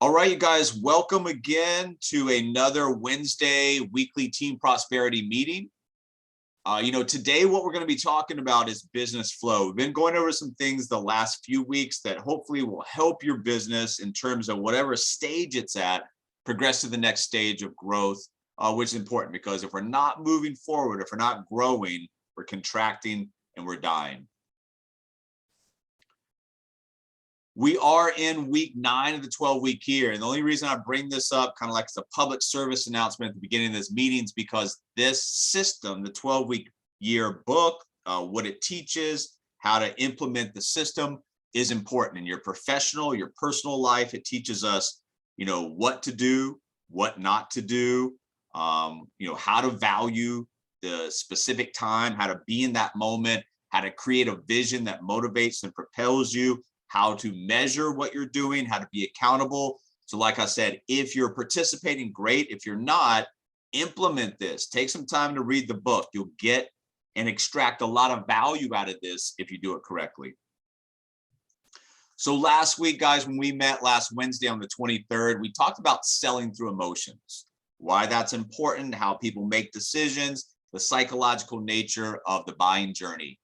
All right, you guys, welcome again to another Wednesday weekly team prosperity meeting. Today what we're going to be talking about is business flow. We've been going over some things the last few weeks that hopefully will help your business in terms of whatever stage it's at, progress to the next stage of growth, which is important because if we're not moving forward, if we're not growing, we're contracting and we're dying. We are in week 9 of the 12-week year. And the only reason I bring this up kind of like it's a public service announcement at the beginning of this meeting is because this system, the 12-week year book, what it teaches, how to implement the system is important in your professional, your personal life. It teaches us, what to do, what not to do, how to value the specific time, how to be in that moment, how to create a vision that motivates and propels you, how to measure what you're doing, how to be accountable. So like I said, if you're participating, great. If you're not, implement this. Take some time to read the book. You'll get and extract a lot of value out of this if you do it correctly. So last week, guys, when we met last Wednesday on the 23rd, we talked about selling through emotions, why that's important, how people make decisions, the psychological nature of the buying journey.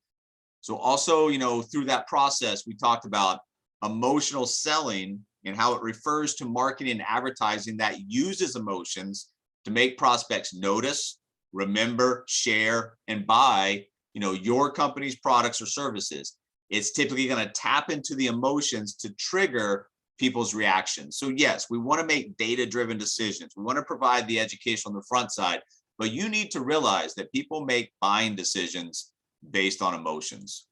So also, through that process, we talked about emotional selling and how it refers to marketing and advertising that uses emotions to make prospects notice, remember, share, and buy, your company's products or services. It's typically going to tap into the emotions to trigger people's reactions. So yes, we want to make data-driven decisions. We want to provide the education on the front side, but you need to realize that people make buying decisions based on emotions.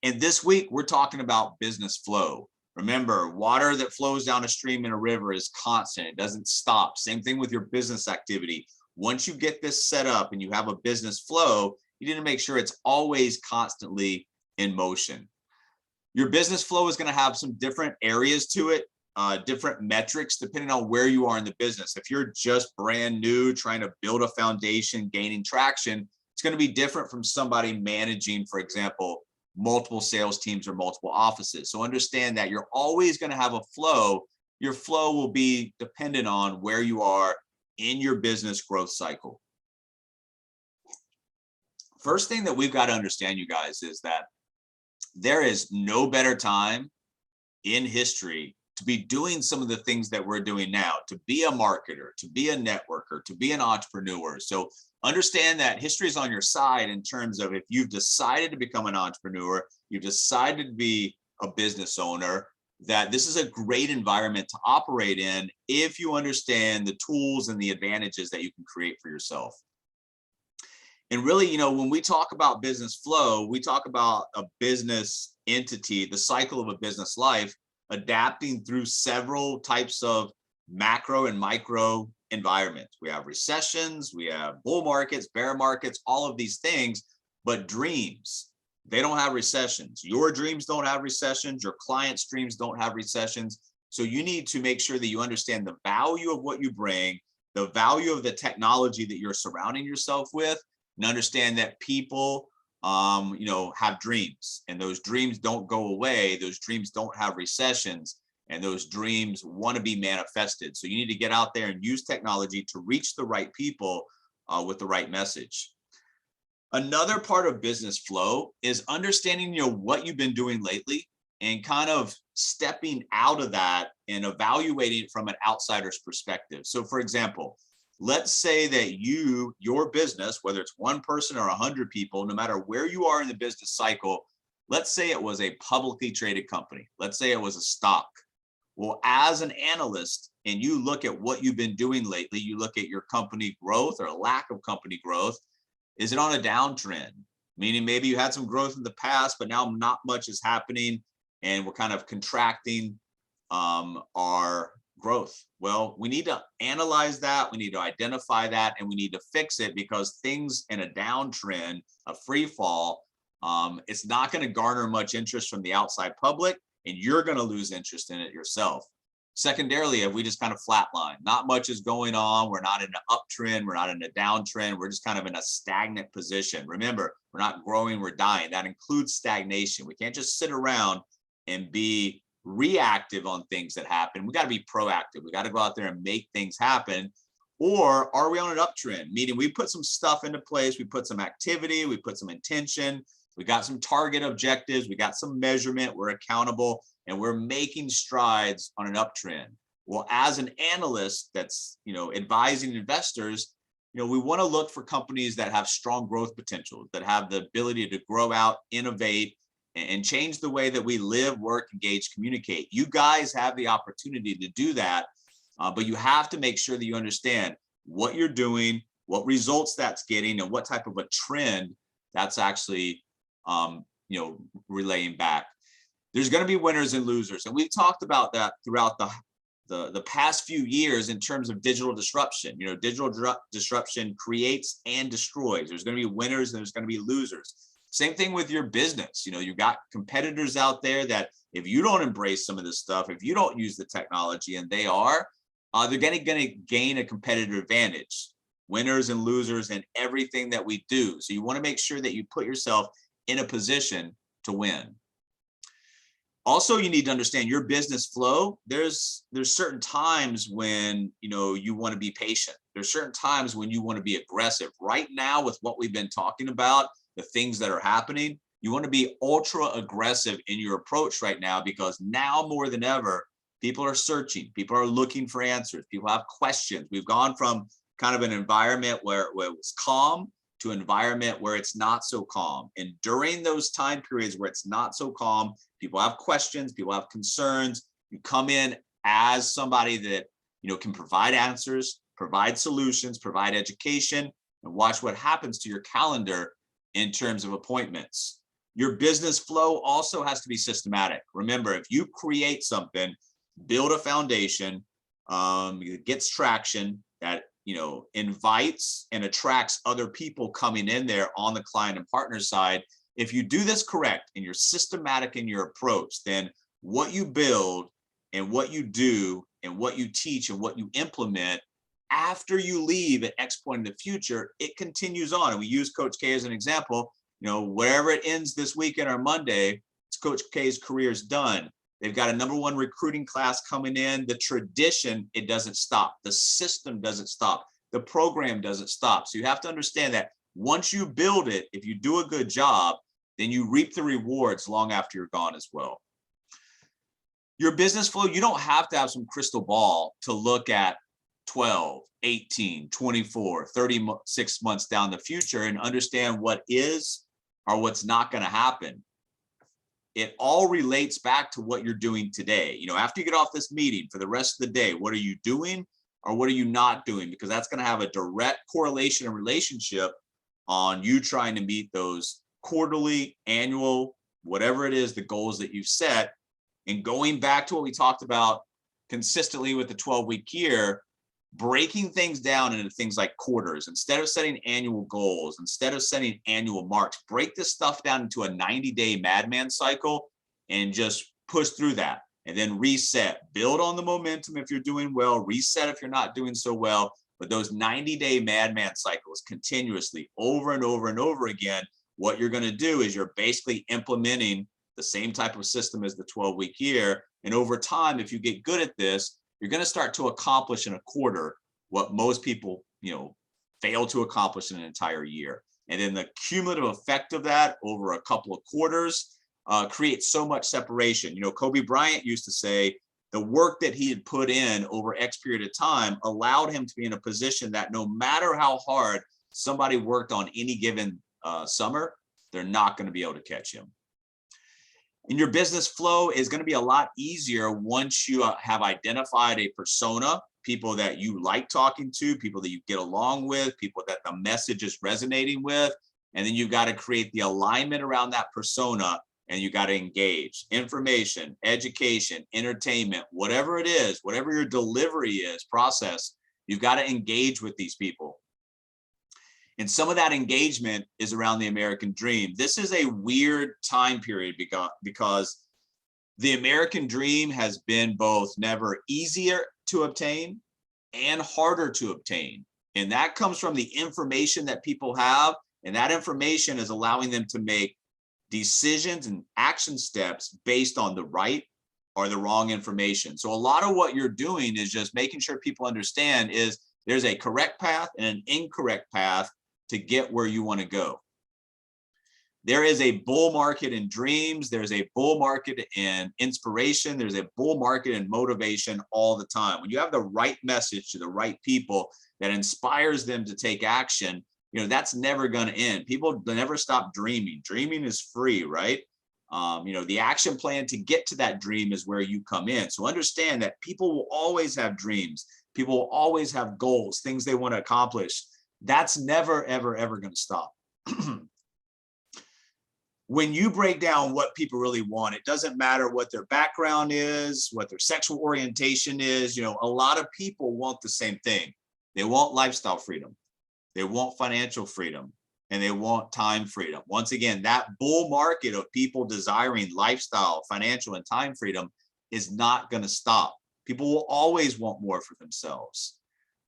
And this week, we're talking about business flow. Remember, water that flows down a stream in a river is constant. It doesn't stop. Same thing with your business activity. Once you get this set up and you have a business flow, you need to make sure it's always constantly in motion. Your business flow is going to have some different areas to it, different metrics, depending on where you are in the business. If you're just brand new, trying to build a foundation, gaining traction, it's going to be different from somebody managing, for example, multiple sales teams or multiple offices. So understand that you're always going to have a flow. Your flow will be dependent on where you are in your business growth cycle. First thing that we've got to understand, you guys, is that there is no better time in history to be doing some of the things that we're doing now, to be a marketer, to be a networker, to be an entrepreneur. So understand that history is on your side in terms of if you've decided to become an entrepreneur, you've decided to be a business owner, that this is a great environment to operate in if you understand the tools and the advantages that you can create for yourself. And really, when we talk about business flow, we talk about a business entity, the cycle of a business life, adapting through several types of macro and micro environments. We have recessions, we have bull markets, bear markets, all of these things, but dreams, they don't have recessions. Your dreams don't have recessions. Your clients' dreams don't have recessions. So you need to make sure that you understand the value of what you bring, the value of the technology that you're surrounding yourself with, and understand that people have dreams, and those dreams don't go away. Those dreams don't have recessions, and those dreams want to be manifested. So you need to get out there and use technology to reach the right people with the right message. Another part of business flow is understanding, what you've been doing lately and kind of stepping out of that and evaluating it from an outsider's perspective. So for example, let's say that your business, whether it's one person or 100 people, no matter where you are in the business cycle, let's say it was a publicly traded company. Let's say it was a stock. Well, as an analyst, and you look at what you've been doing lately, you look at your company growth or lack of company growth. Is it on a downtrend? Meaning maybe you had some growth in the past, but now not much is happening and we're kind of contracting our growth. Well, we need to analyze that, we need to identify that, and we need to fix it, because things in a downtrend, a free fall, it's not going to garner much interest from the outside public, and you're going to lose interest in it yourself. Secondarily, if we just kind of flatline, not much is going on, we're not in an uptrend, we're not in a downtrend, we're just kind of in a stagnant position. Remember, we're not growing, we're dying. That includes stagnation. We can't just sit around and be reactive on things that happen. We got to be proactive. We got to go out there and make things happen. Or are we on an uptrend? Meaning we put some stuff into place, we put some activity, we put some intention, we got some target objectives, we got some measurement, we're accountable, and we're making strides on an uptrend. Well, as an analyst that's, advising investors, we want to look for companies that have strong growth potential, that have the ability to grow out, innovate, and change the way that we live, work, engage, communicate. You guys have the opportunity to do that, but you have to make sure that you understand what you're doing, what results that's getting, and what type of a trend that's actually, relaying back. There's going to be winners and losers, and we've talked about that throughout the past few years in terms of digital disruption. Digital disruption creates and destroys. There's going to be winners and there's going to be losers. Same thing with your business. You've got competitors out there that if you don't embrace some of this stuff, if you don't use the technology, and they're going to gain a competitive advantage. Winners and losers in everything that we do. So you want to make sure that you put yourself in a position to win. Also, you need to understand your business flow. There's certain times when you want to be patient. There's certain times when you want to be aggressive. Right now, with what we've been talking about, the things that are happening, you want to be ultra aggressive in your approach right now, because now more than ever, people are searching, people are looking for answers, people have questions. We've gone from kind of an environment where it was calm to an environment where it's not so calm. And during those time periods where it's not so calm, people have questions, people have concerns. You come in as somebody that can provide answers, provide solutions, provide education, and watch what happens to your calendar in terms of appointments. Your business flow also has to be systematic. Remember, if you create something, build a foundation, gets traction, that invites and attracts other people coming in there on the client and partner side. If you do this correct and you're systematic in your approach, then what you build and what you do and what you teach and what you implement after you leave at X point in the future, it continues on. And we use Coach K as an example. Wherever it ends this weekend or Monday, it's Coach K's career is done. They've got a #1 recruiting class coming in. The tradition, it doesn't stop. The system doesn't stop. The program doesn't stop. So you have to understand that once you build it, if you do a good job, then you reap the rewards long after you're gone as well. Your business flow, you don't have to have some crystal ball to look at 12, 18, 24, 36 months down the future and understand what is or what's not going to happen. It all relates back to what you're doing today. After you get off this meeting, for the rest of the day, what are you doing or what are you not doing? Because that's going to have a direct correlation and relationship on you trying to meet those quarterly, annual, whatever it is, the goals that you've set. And going back to what we talked about consistently with the 12-week year, breaking things down into things like quarters. Instead of setting annual goals, instead of setting annual marks, break this stuff down into a 90-day madman cycle and just push through that. And then reset, build on the momentum if you're doing well, reset if you're not doing so well. But those 90-day madman cycles continuously over and over and over again, what you're going to do is you're basically implementing the same type of system as the 12-week year. And over time, if you get good at this, you're going to start to accomplish in a quarter what most people, fail to accomplish in an entire year. And then the cumulative effect of that over a couple of quarters creates so much separation. Kobe Bryant used to say the work that he had put in over X period of time allowed him to be in a position that no matter how hard somebody worked on any given summer, they're not going to be able to catch him. And your business flow is going to be a lot easier once you have identified a persona, people that you like talking to, people that you get along with, people that the message is resonating with. And then you've got to create the alignment around that persona, and you got to engage. Information, education, entertainment, whatever it is, whatever your delivery is, process, you've got to engage with these people. And some of that engagement is around the American dream. This is a weird time period because the American dream has been both never easier to obtain and harder to obtain. And that comes from the information that people have. And that information is allowing them to make decisions and action steps based on the right or the wrong information. So a lot of what you're doing is just making sure people understand is there's a correct path and an incorrect path to get where you want to go. There is a bull market in dreams. There's a bull market in inspiration. There's a bull market in motivation all the time. When you have the right message to the right people that inspires them to take action, that's never going to end. People never stop dreaming. Dreaming is free, right? The action plan to get to that dream is where you come in. So understand that people will always have dreams. People will always have goals, things they want to accomplish. That's never, ever, ever going to stop. When you break down what people really want, it doesn't matter what their background is, what their sexual orientation is. A lot of people want the same thing. They want lifestyle freedom. They want financial freedom, and they want time freedom. Once again, that bull market of people desiring lifestyle, financial, and time freedom is not going to stop. People will always want more for themselves.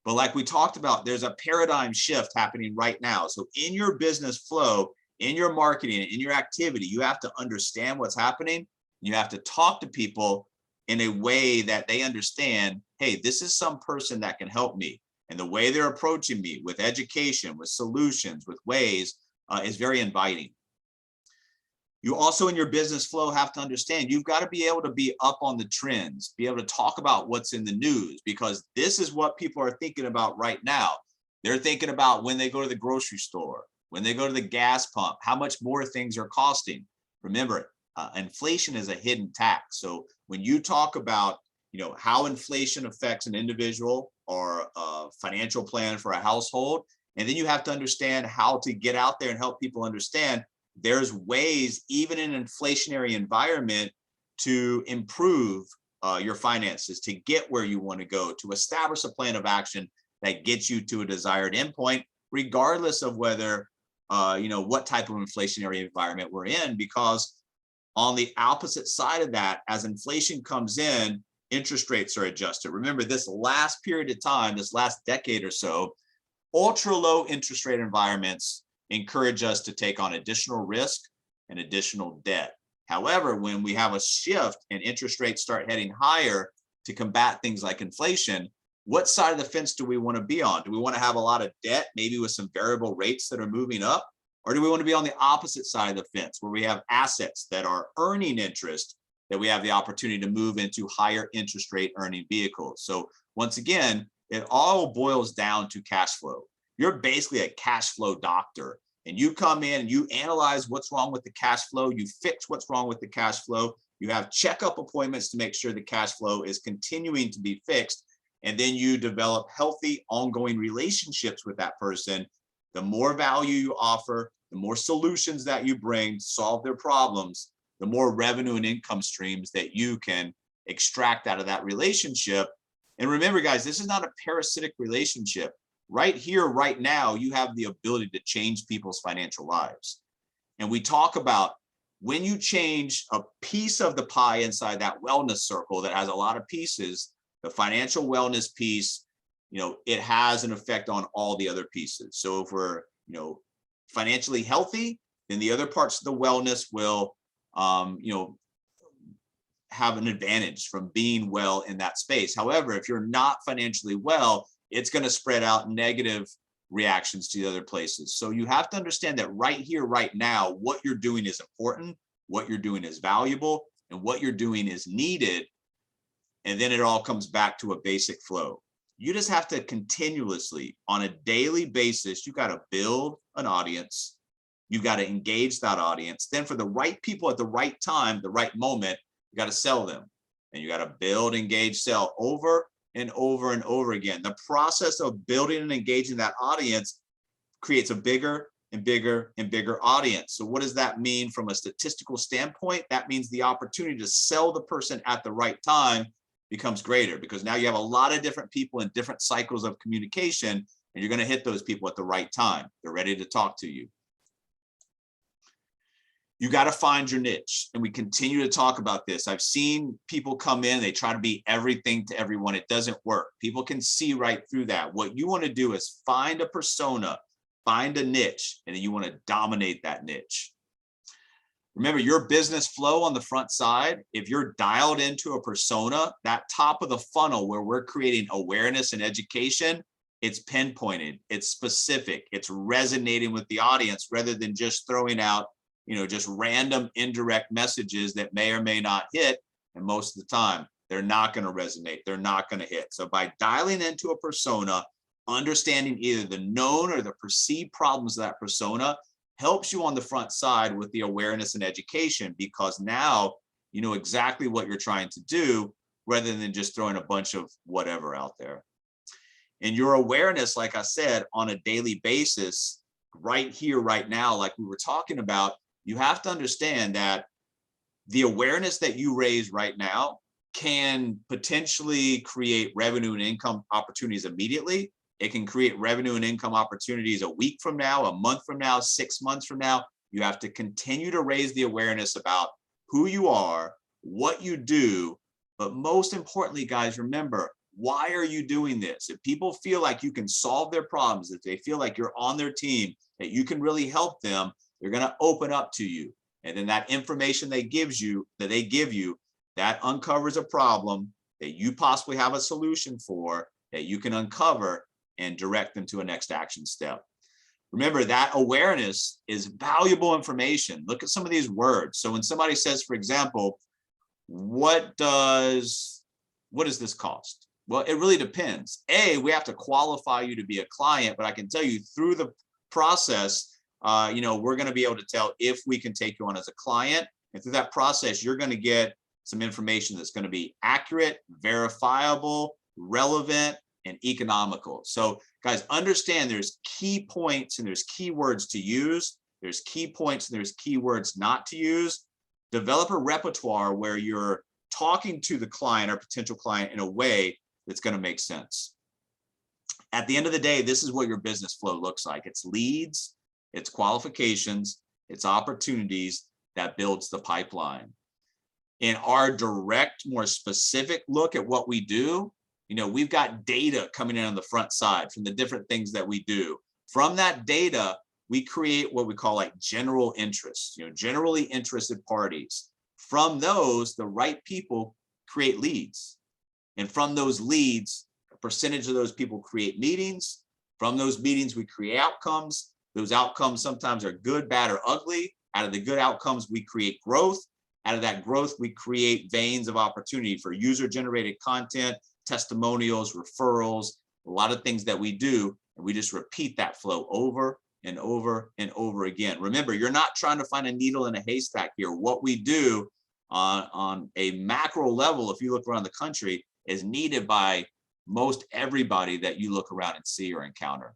But like we talked about, there's a paradigm shift happening right now. So in your business flow, in your marketing, in your activity, you have to understand what's happening. You have to talk to people in a way that they understand, hey, this is some person that can help me. And the way they're approaching me with education, with solutions, with ways is very inviting. You also in your business flow have to understand you've got to be able to be up on the trends, be able to talk about what's in the news, because this is what people are thinking about right now. They're thinking about when they go to the grocery store, when they go to the gas pump, how much more things are costing. Remember, inflation is a hidden tax. So when you talk about, how inflation affects an individual or a financial plan for a household, and then you have to understand how to get out there and help people understand there's ways, even in an inflationary environment, to improve your finances, to get where you want to go, to establish a plan of action that gets you to a desired endpoint, regardless of whether what type of inflationary environment we're in. Because on the opposite side of that, as inflation comes in, interest rates are adjusted. Remember, this last period of time, this last decade or so, ultra low interest rate environments encourage us to take on additional risk and additional debt. However, when we have a shift and interest rates start heading higher to combat things like inflation, what side of the fence do we want to be on? Do we want to have a lot of debt, maybe with some variable rates that are moving up? Or do we want to be on the opposite side of the fence where we have assets that are earning interest, that we have the opportunity to move into higher interest rate earning vehicles? So once again, it all boils down to cash flow. You're basically a cash flow doctor, and you come in and you analyze what's wrong with the cash flow. You fix what's wrong with the cash flow. You have checkup appointments to make sure the cash flow is continuing to be fixed. And then you develop healthy, ongoing relationships with that person. The more value you offer, the more solutions that you bring to solve their problems, the more revenue and income streams that you can extract out of that relationship. And remember, guys, this is not a parasitic relationship. Right here, right now, you have the ability to change people's financial lives. And we talk about when you change a piece of the pie inside that wellness circle that has a lot of pieces, the financial wellness piece, it has an effect on all the other pieces. So if we're, financially healthy, then the other parts of the wellness will, have an advantage from being well in that space. However, if you're not financially well, it's going to spread out negative reactions to the other places. So you have to understand that right here, right now, what you're doing is important, what you're doing is valuable, and what you're doing is needed. And then it all comes back to a basic flow. You just have to continuously, on a daily basis, you got to build an audience. You got to engage that audience. Then for the right people at the right time, the right moment, you got to sell them. And you got to build, engage, sell over and over and over again. The process of building and engaging that audience creates a bigger and bigger and bigger audience. So what does that mean from a statistical standpoint? That means the opportunity to sell the person at the right time becomes greater, because now you have a lot of different people in different cycles of communication, and you're going to hit those people at the right time. They're ready to talk to you. You got to find your niche. And we continue to talk about this. I've seen people come in, they try to be everything to everyone. It doesn't work. People can see right through that. What you want to do is find a persona, find a niche, and then you want to dominate that niche. Remember, your business flow on the front side, if you're dialed into a persona, that top of the funnel where we're creating awareness and education, it's pinpointed, it's specific, it's resonating with the audience rather than just throwing out, just random indirect messages that may or may not hit. And most of the time, they're not going to resonate. They're not going to hit. So by dialing into a persona, understanding either the known or the perceived problems of that persona helps you on the front side with the awareness and education, because now you know exactly what you're trying to do rather than just throwing a bunch of whatever out there. And your awareness, like I said, on a daily basis, right here, right now, like we were talking about, you have to understand that the awareness that you raise right now can potentially create revenue and income opportunities immediately. It can create revenue and income opportunities a week from now, a month from now, 6 months from now. You have to continue to raise the awareness about who you are, what you do, but most importantly, guys, remember, why are you doing this? If people feel like you can solve their problems, if they feel like you're on their team, that you can really help them, they're going to open up to you. And then that information they give you, that uncovers a problem that you possibly have a solution for, that you can uncover and direct them to a next action step. Remember, that awareness is valuable information. Look at some of these words. So when somebody says, for example, what does this cost? Well, it really depends. We have to qualify you to be a client, but I can tell you through the process, we're going to be able to tell if we can take you on as a client. And through that process, you're going to get some information that's going to be accurate, verifiable, relevant, and economical. So guys, understand there's key points and there's keywords to use. There's key points and there's keywords not to use. Develop a repertoire where you're talking to the client or potential client in a way that's going to make sense. At the end of the day, this is what your business flow looks like. It's leads, it's qualifications, it's opportunities that builds the pipeline. In our direct, more specific look at what we do, we've got data coming in on the front side from the different things that we do. From that data, we create what we call like general interests, generally interested parties. From those, the right people create leads. And from those leads, a percentage of those people create meetings. From those meetings, we create outcomes. Those outcomes sometimes are good, bad, or ugly. Out of the good outcomes, we create growth. Out of that growth, we create veins of opportunity for user-generated content, testimonials, referrals, a lot of things that we do, and we just repeat that flow over and over and over again. Remember, you're not trying to find a needle in a haystack here. What we do on a macro level, if you look around the country, is needed by most everybody that you look around and see or encounter.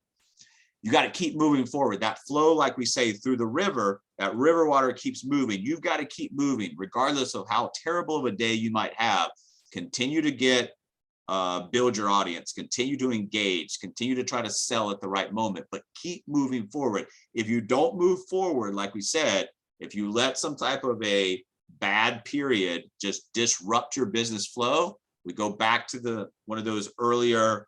You got to keep moving forward. That flow, like we say, through the river, that river water keeps moving. You've got to keep moving, regardless of how terrible of a day you might have. Continue to build your audience, continue to engage, continue to try to sell at the right moment, but keep moving forward. If you don't move forward, like we said, if you let some type of a bad period just disrupt your business flow, we go back to one of those earlier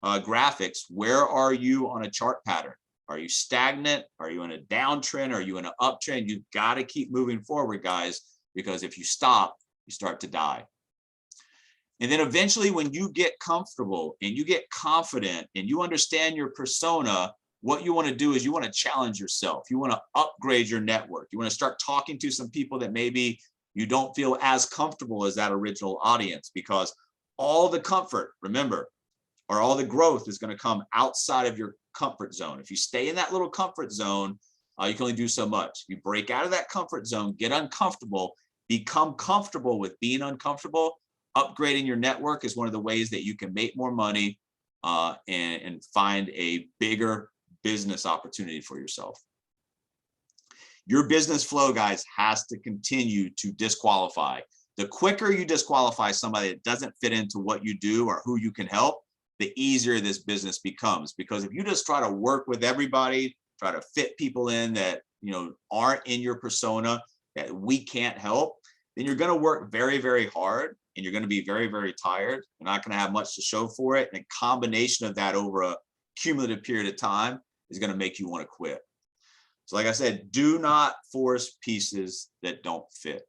graphics. Where are you on a chart pattern? Are you stagnant? Are you in a downtrend? Are you in an uptrend? You've got to keep moving forward, guys, because if you stop, you start to die. And then eventually, when you get comfortable and you get confident and you understand your persona, what you want to do is you want to challenge yourself. You want to upgrade your network. You want to start talking to some people that maybe you don't feel as comfortable as that original audience, because all the comfort, remember, or all the growth is going to come outside of your comfort zone. If you stay in that little comfort zone, you can only do so much. You break out of that comfort zone, get uncomfortable, become comfortable with being uncomfortable. Upgrading your network is one of the ways that you can make more money and find a bigger business opportunity for yourself. Your business flow, guys, has to continue to disqualify. The quicker you disqualify somebody that doesn't fit into what you do or who you can help, the easier this business becomes. Because if you just try to work with everybody, try to fit people in that aren't in your persona, that we can't help, then you're going to work very, very hard. And you're going to be very, very tired. You're not going to have much to show for it. And a combination of that over a cumulative period of time is going to make you want to quit. So like I said, do not force pieces that don't fit.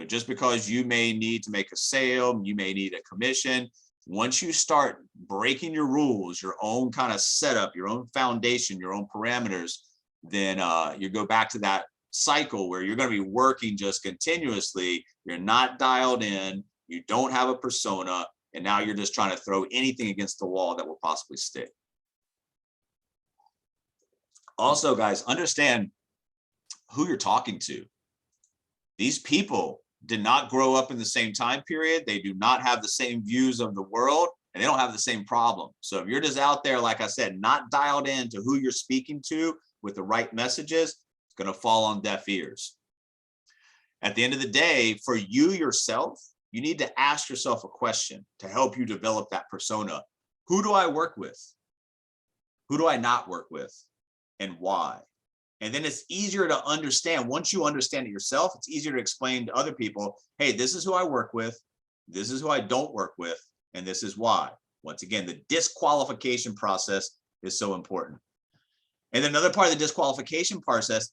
Just because you may need to make a sale, you may need a commission. Once you start breaking your rules, your own kind of setup, your own foundation, your own parameters, then you go back to that cycle where you're going to be working just continuously. You're not dialed in. You don't have a persona. And now you're just trying to throw anything against the wall that will possibly stick. Also, guys, understand who you're talking to. These people did not grow up in the same time period. They do not have the same views of the world, and they don't have the same problem. So if you're just out there, like I said, not dialed into who you're speaking to with the right messages, it's going to fall on deaf ears. At the end of the day, for you yourself, you need to ask yourself a question to help you develop that persona. Who do I work with? Who do I not work with? And why? And then it's easier to understand. Once you understand it yourself, it's easier to explain to other people, hey, this is who I work with, this is who I don't work with, and this is why. Once again, the disqualification process is so important. And then another part of the disqualification process,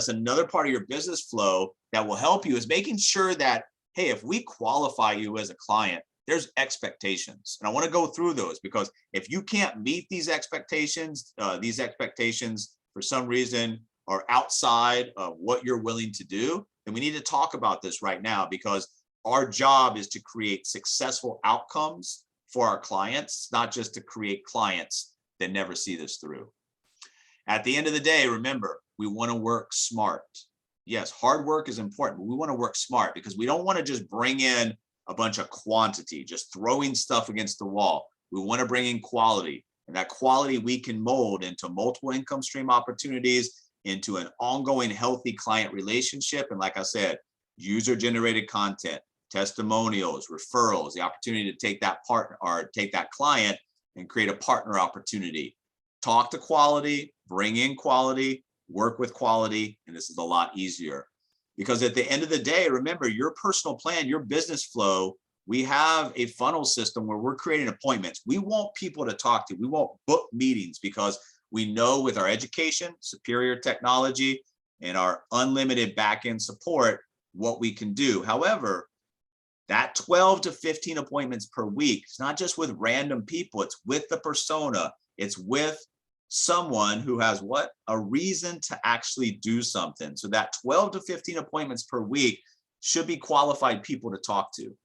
another part of your business flow that will help you is making sure that, hey, if we qualify you as a client, there's expectations. And I want to go through those, because if you can't meet these expectations for some reason are outside of what you're willing to do, then we need to talk about this right now, because our job is to create successful outcomes for our clients, not just to create clients that never see this through. At the end of the day, remember, we want to work smart. Yes, hard work is important, but we want to work smart, because we don't want to just bring in a bunch of quantity, just throwing stuff against the wall. We want to bring in quality, and that quality we can mold into multiple income stream opportunities, into an ongoing healthy client relationship. And like I said, user-generated content, testimonials, referrals, the opportunity to take that partner or take that client and create a partner opportunity. Talk to quality, bring in quality, work with quality, and this is a lot easier. Because at the end of the day, remember, your personal plan, your business flow, we have a funnel system where we're creating appointments. We want people to talk to. We want book meetings, because we know with our education, superior technology, and our unlimited back-end support, what we can do. However, that 12 to 15 appointments per week, it's not just with random people, it's with the persona. It's with someone who has what? A reason to actually do something. So that 12 to 15 appointments per week should be qualified people to talk to.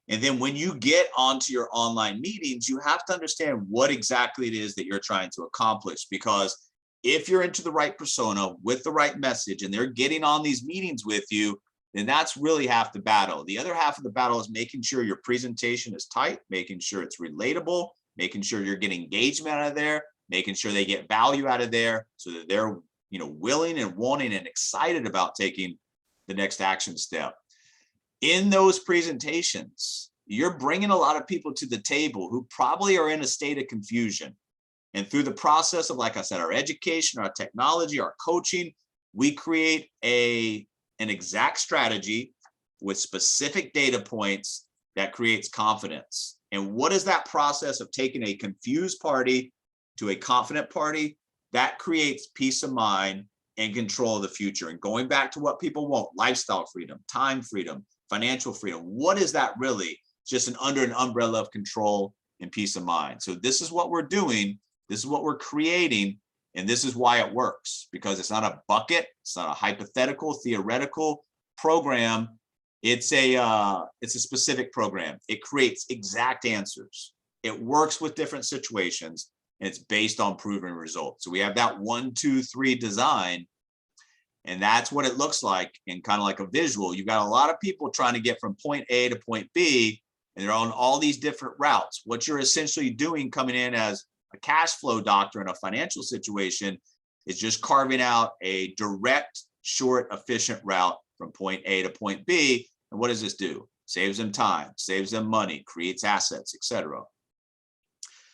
And then when you get onto your online meetings, you have to understand what exactly it is that you're trying to accomplish. Because if you're into the right persona with the right message and they're getting on these meetings with you, then that's really half the battle. The other half of the battle is making sure your presentation is tight, making sure it's relatable, making sure you're getting engagement out of there, making sure they get value out of there, so that they're willing and wanting and excited about taking the next action step. In those presentations, you're bringing a lot of people to the table who probably are in a state of confusion. And through the process of, like I said, our education, our technology, our coaching, we create an exact strategy with specific data points that creates confidence. And what is that process of taking a confused party to a confident party? That creates peace of mind and control of the future. And going back to what people want, lifestyle freedom, time freedom, financial freedom. What is that really? Just under an umbrella of control and peace of mind. So this is what we're doing. This is what we're creating. And this is why it works, because it's not a bucket. It's not a hypothetical, theoretical program. It's a specific program. It creates exact answers. It works with different situations, and it's based on proven results. So we have that 1, 2, 3 design. And that's what it looks like in kind of like a visual. You've got a lot of people trying to get from point A to point B, and they're on all these different routes. What you're essentially doing coming in as a cash flow doctor in a financial situation is just carving out a direct, short, efficient route from point A to point B. And what does this do? Saves them time, saves them money, creates assets, etc.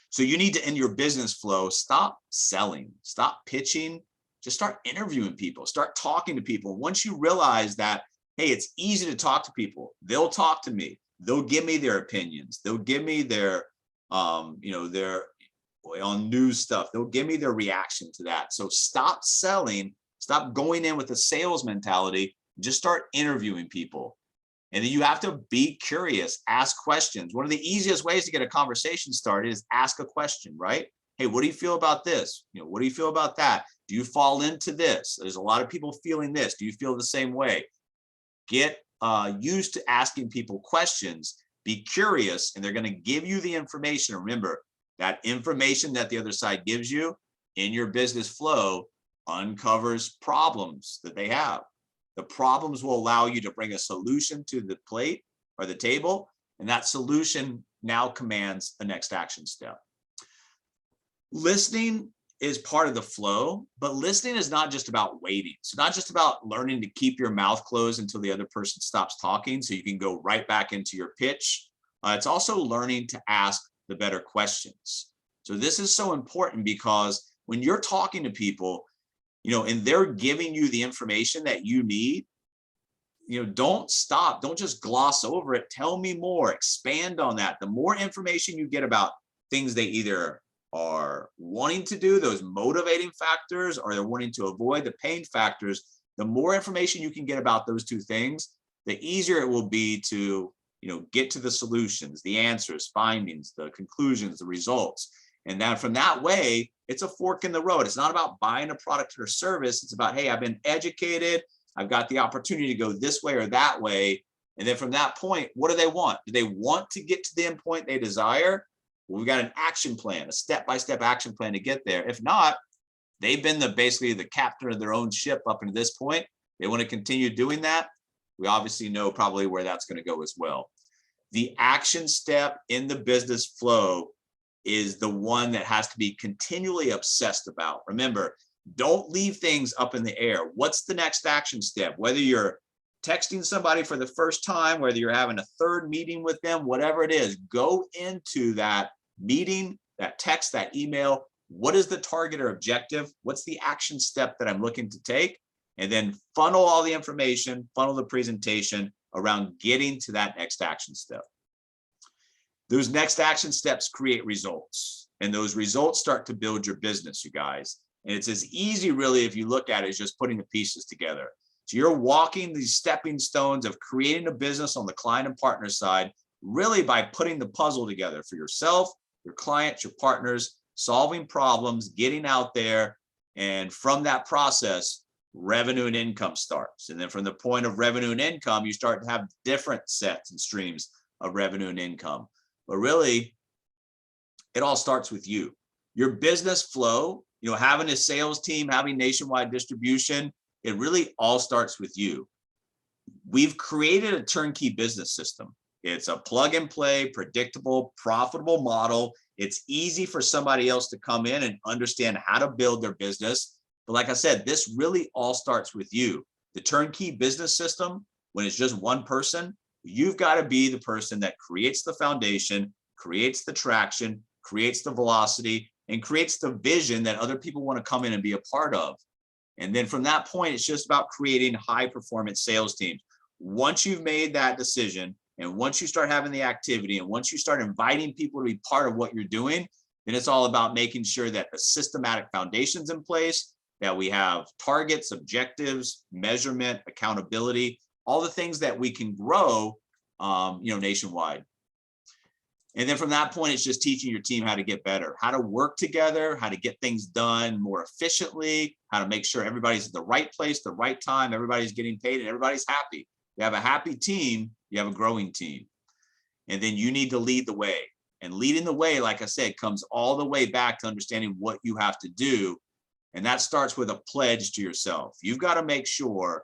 So you need to, in your business flow, stop selling, stop pitching. Just start interviewing people, start talking to people. Once you realize that, hey, it's easy to talk to people, they'll talk to me, they'll give me their opinions, they'll give me their on new stuff. They'll give me their reaction to that. So stop selling, stop going in with a sales mentality, just start interviewing people. And then you have to be curious, ask questions. One of the easiest ways to get a conversation started is ask a question, right? Hey, what do you feel about this? What do you feel about that? Do you fall into this? There's a lot of people feeling this. Do you feel the same way? Get used to asking people questions. Be curious, and they're going to give you the information. Remember, that information that the other side gives you in your business flow uncovers problems that they have. The problems will allow you to bring a solution to the plate or the table, and that solution now commands a next action step. Listening is part of the flow, but listening is not just about waiting. It's not just about learning to keep your mouth closed until the other person stops talking so you can go right back into your pitch. It's also learning to ask the better questions. So this is so important because when you're talking to people, and they're giving you the information that you need, don't stop. Don't just gloss over it. Tell me more, expand on that. The more information you get about things they either are wanting to do, those motivating factors, or they're wanting to avoid the pain factors, the more information you can get about those two things, the easier it will be to, get to the solutions, the answers, findings, the conclusions, the results. And then from that way, it's a fork in the road. It's not about buying a product or service. It's about, hey, I've been educated. I've got the opportunity to go this way or that way. And then from that point, what do they want? Do they want to get to the end point they desire? Well, we've got an action plan, a step-by-step action plan to get there. If not, they've been basically the captain of their own ship up until this point. They want to continue doing that. We obviously know probably where that's going to go as well. The action step in the business flow is the one that has to be continually obsessed about. Remember, don't leave things up in the air. What's the next action step? Whether you're texting somebody for the first time, whether you're having a third meeting with them, whatever it is, go into that meeting, that text, that email. What is the target or objective? What's the action step that I'm looking to take? And then funnel all the information, funnel the presentation around getting to that next action step. Those next action steps create results, and those results start to build your business, you guys. And it's as easy, really, if you look at it, as just putting the pieces together. So you're walking these stepping stones of creating a business on the client and partner side, really by putting the puzzle together for yourself, your clients, your partners, solving problems, getting out there. And from that process, revenue and income starts. And then from the point of revenue and income, you start to have different sets and streams of revenue and income. But really, it all starts with you. Your business flow, having a sales team, having nationwide distribution, it really all starts with you. We've created a turnkey business system. It's a plug and play, predictable, profitable model. It's easy for somebody else to come in and understand how to build their business. But like I said, this really all starts with you. The turnkey business system, when it's just one person, you've got to be the person that creates the foundation, creates the traction, creates the velocity, and creates the vision that other people want to come in and be a part of. And then from that point, it's just about creating high performance sales teams. Once you've made that decision, and once you start having the activity, and once you start inviting people to be part of what you're doing, then it's all about making sure that the systematic foundation's in place, that we have targets, objectives, measurement, accountability, all the things that we can grow, nationwide. And then from that point, it's just teaching your team how to get better, how to work together, how to get things done more efficiently, how to make sure everybody's at the right place, the right time, everybody's getting paid, and everybody's happy. You have a happy team, you have a growing team. And then you need to lead the way. And leading the way, like I said, comes all the way back to understanding what you have to do. And that starts with a pledge to yourself. You've got to make sure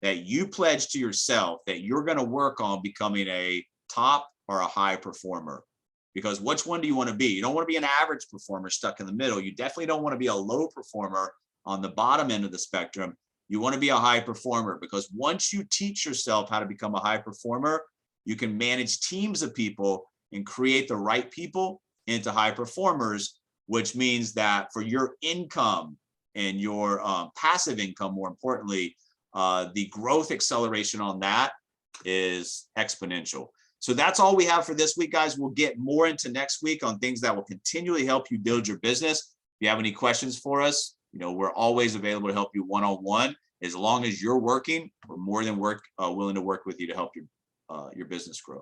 that you pledge to yourself that you're going to work on becoming a top or a high performer. Because which one do you want to be? You don't want to be an average performer stuck in the middle. You definitely don't want to be a low performer on the bottom end of the spectrum. You want to be a high performer, because once you teach yourself how to become a high performer, you can manage teams of people and create the right people into high performers, which means that for your income and your passive income, more importantly, the growth acceleration on that is exponential. So that's all we have for this week, guys. We'll get more into next week on things that will continually help you build your business. If you have any questions for us, we're always available to help you one-on-one. As long as you're working, we're more than willing to work with you to help your business grow.